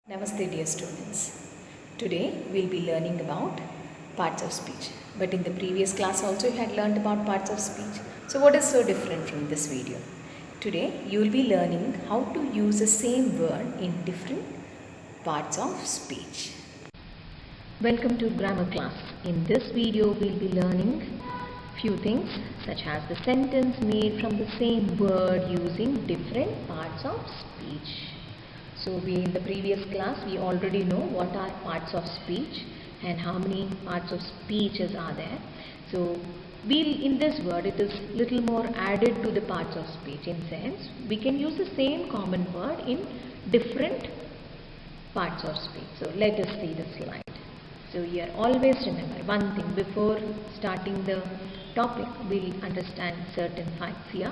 Namaste dear students. Today we'll be learning about parts of speech. But in the previous class also you had learned about parts of speech. So what is so different from this video? Today you will be learning how to use the same word in different parts of speech. Welcome to grammar class. In this video we'll be learning few things such as the sentence made from the same word using different parts of speech. So in the previous class we already know what are parts of speech and how many parts of speeches are there. So in this word it is little more added to the parts of speech. In sense we can use the same common word in different parts of speech. So let us see the slide. So here always remember one thing before starting the topic, we'll understand certain facts here.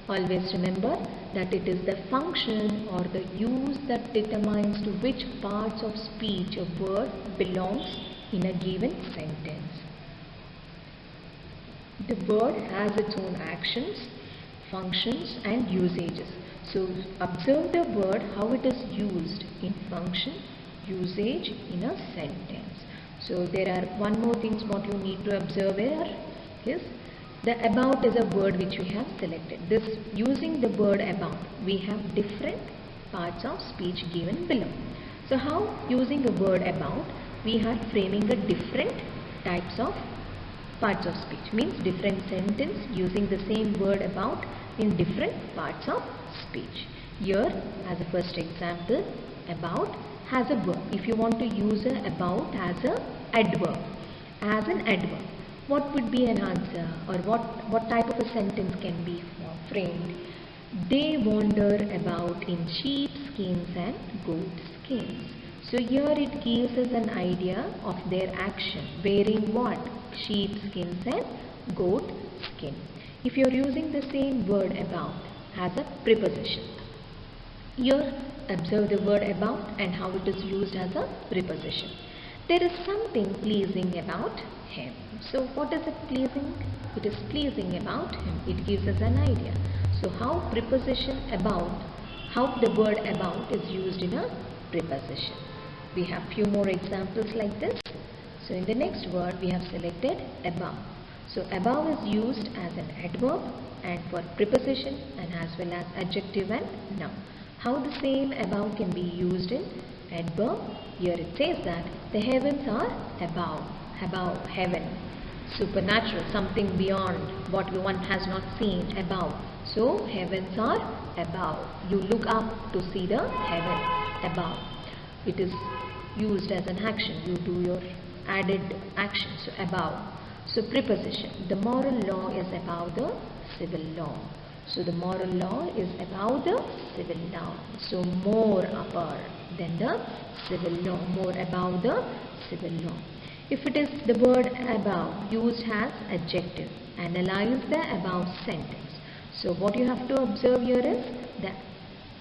Always remember that it is the function or the use that determines to which parts of speech a word belongs in a given sentence. The word has its own actions, functions and usages. So observe the word how it is used in function, usage in a sentence. So there are one more things what you need to observe here is the about is a word which we have selected. This using the word about we have different parts of speech given below. So how using the word about we are framing a different types of parts of speech, means different sentence using the same word about in different parts of speech. Here as a first example, about has a verb. If you want to use a about as a adverb, as an adverb, what would be an answer or what type of a sentence can be framed? They wander about in sheep skins and goat skins. So here it gives us an idea of their action, wearing what? Sheep skins and goat skin. If you are using the same word about as a preposition, here observe the word about and how it is used as a preposition. There is something pleasing about him. So what is it pleasing? It is pleasing about him. It gives us an idea. So how preposition about, how the word about is used in a preposition. We have few more examples like this. So in the next word we have selected above. So above is used as an adverb and for preposition and as well as adjective and noun. How the same above can be used in adverb? Here it says that the heavens are above heaven. Supernatural, something beyond what one has not seen, above. So heavens are above. You look up to see the heaven above. It is used as an action. You do your added action. So above. So preposition. The moral law is above the civil law. So the moral law is above the civil law. So more upper than the civil law. More above the civil law. If it is the word above used as adjective, analyze the above sentence. So what you have to observe here is that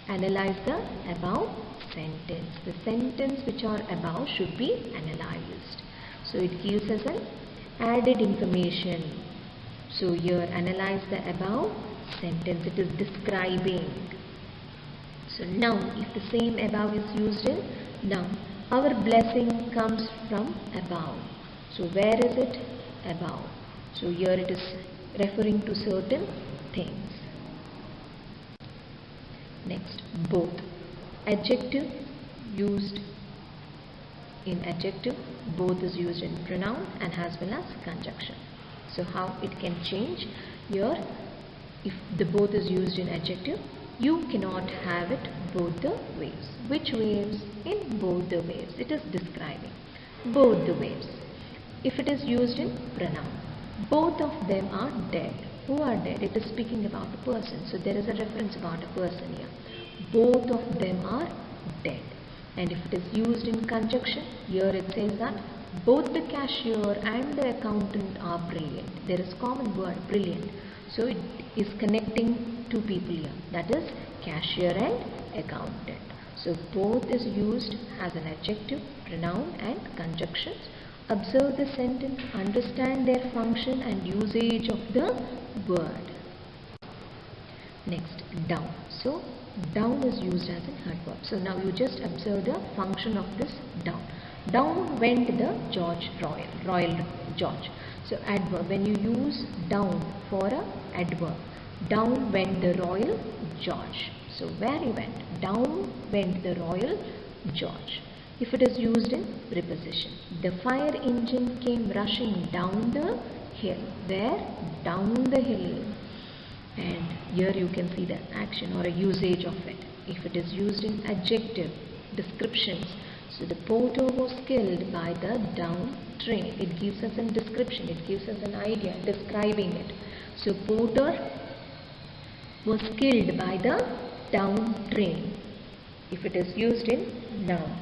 analyze the above sentence. The sentence which are above should be analyzed. So it gives us an added information. So here analyze the above sentence. It is describing. So noun, if the same above is used in noun, our blessing comes from above. So where is it? Above. So here it is referring to certain things. Next, both. Adjective used in adjective, both is used in pronoun and as well as conjunction. So how it can change? Here if the both is used in adjective, you cannot have it both the ways. Which ways? In both the ways. It is describing both the ways. If it is used in pronoun, both of them are dead. Who are dead? It is speaking about a person. So there is a reference about a person here. Both of them are dead. And if it is used in conjunction, here it says that both the cashier and the accountant are brilliant. There is common word brilliant. So it is connecting two people here, that is cashier and accountant. So both is used as an adjective, pronoun and conjunctions. Observe the sentence, understand their function and usage of the word. Next, down. So down is used as an adverb. So now you just observe the function of this down. Down went the Royal George. So adverb, when you use down for a adverb, down went the Royal George. So where he went? Down went the Royal George. If it is used in preposition, the fire engine came rushing down the hill. Where? Down the hill. And here you can see the action or a usage of it. If it is used in adjective descriptions, so the porter was killed by the down train. It gives us a description, it gives us an idea describing it. So porter was killed by the down train. If it is used in noun,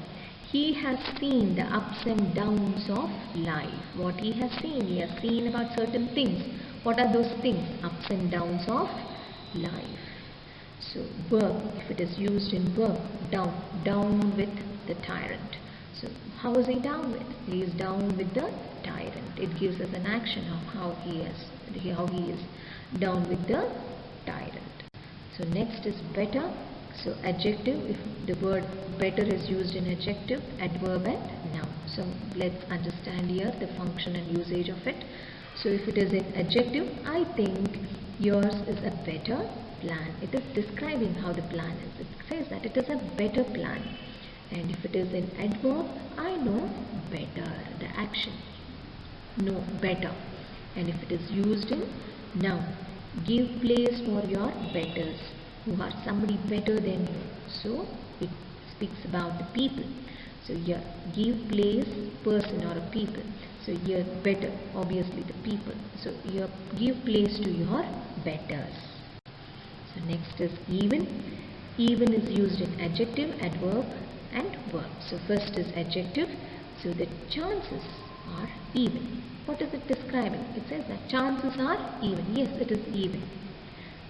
he has seen the ups and downs of life. What he has seen about certain things. What are those things? Ups and downs of life. So verb, if it is used in verb, down with the tyrant. So how is he down with? He is down with the tyrant. It gives us an action of how he is down with the tyrant. So next is better. So adjective, if the word better is used in adjective, adverb and noun. So let's understand here the function and usage of it. So if it is in adjective, I think yours is a better plan. It is describing how the plan is. It says that it is a better plan. And if it is in adverb, I know better, the action. Know better. And if it is used in noun, give place for your betters, who are somebody better than you. So it speaks about the people. So here, give place, person or a people. So here, better, obviously the people. So here, give place to your betters. So next is even. Even is used in adjective, adverb and verb. So first is adjective. So the chances are even. What is it describing? It says that chances are even. Yes, it is even.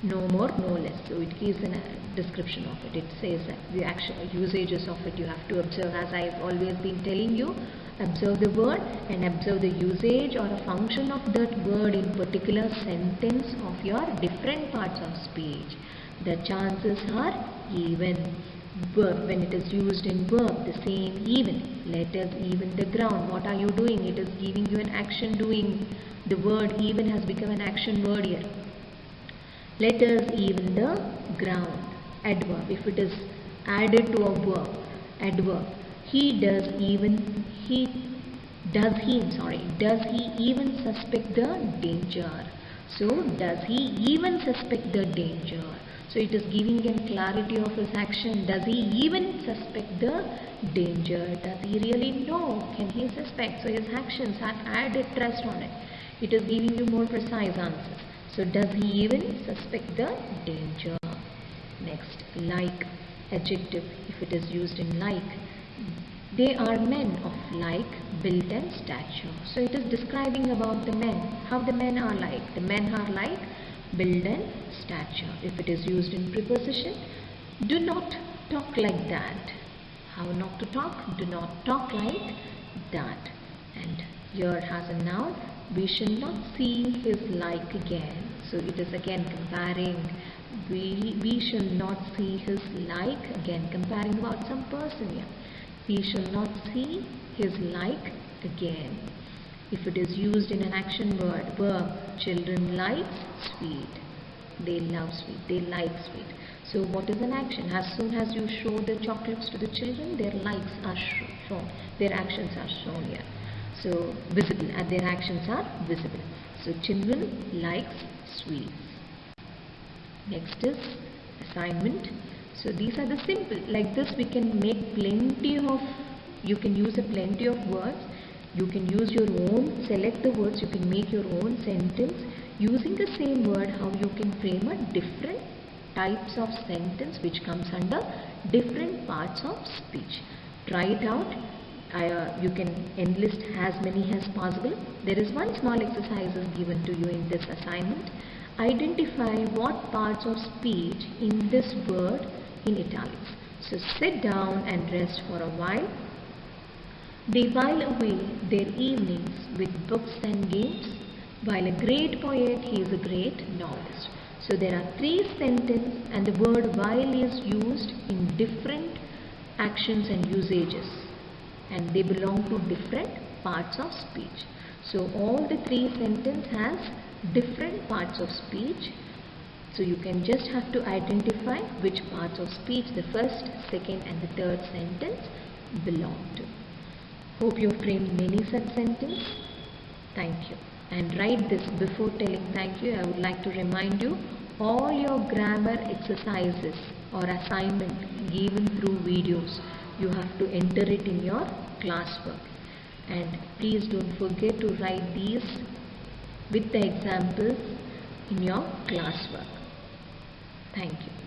No more, no less. So it gives a description of it. It says that the actual usages of it you have to observe, as I have always been telling you. Observe the word and observe the usage or a function of that word in particular sentence of your different parts of speech. The chances are even. Verb, when it is used in verb, the same even. Let us even the ground. What are you doing? It is giving you an action doing. The word even has become an action word here. Let us even the ground. Adverb, if it is added to a verb, adverb. Does he even suspect the danger? So does he even suspect the danger? So it is giving him clarity of his action. Does he even suspect the danger? Does he really know? Can he suspect? So his actions have added trust on it. It is giving you more precise answers. So does he even suspect the danger? Next, like, adjective, if it is used in like. They are men of like, build and stature. So it is describing about the men, how the men are like. The men are like, build and stature. If it is used in preposition, do not talk like that. How not to talk? Do not talk like that. And here has a noun. We shall not see his like again. So it is again comparing. We shall not see his like again, comparing about some person here. We shall not see his like again. If it is used in an action word, verb, children like sweet. They love sweet. They like sweet. So what is an action? As soon as you show the chocolates to the children, their likes are shown. Their actions are shown here. So visible, their actions are visible. So children likes sweets. Next is assignment. So these are the simple. Like this we can make plenty of, you can use a plenty of words. You can use your own, select the words, you can make your own sentence. Using the same word, how you can frame a different types of sentence which comes under different parts of speech. Try it out. You can enlist as many as possible. There is one small exercise is given to you in this assignment. Identify what parts of speech in this word in italics. So sit down and rest for a while. They while away their evenings with books and games. While a great poet, he is a great novelist. So there are three sentences and the word while is used in different actions and usages, and they belong to different parts of speech. So all the three sentences has different parts of speech. So you can just have to identify which parts of speech the first, second and the third sentence belong to. Hope you have framed many such sentences. Thank you. And write this before telling thank you. I would like to remind you, all your grammar exercises or assignment given through videos, you have to enter it in your classwork. And please don't forget to write these with the examples in your classwork. Thank you.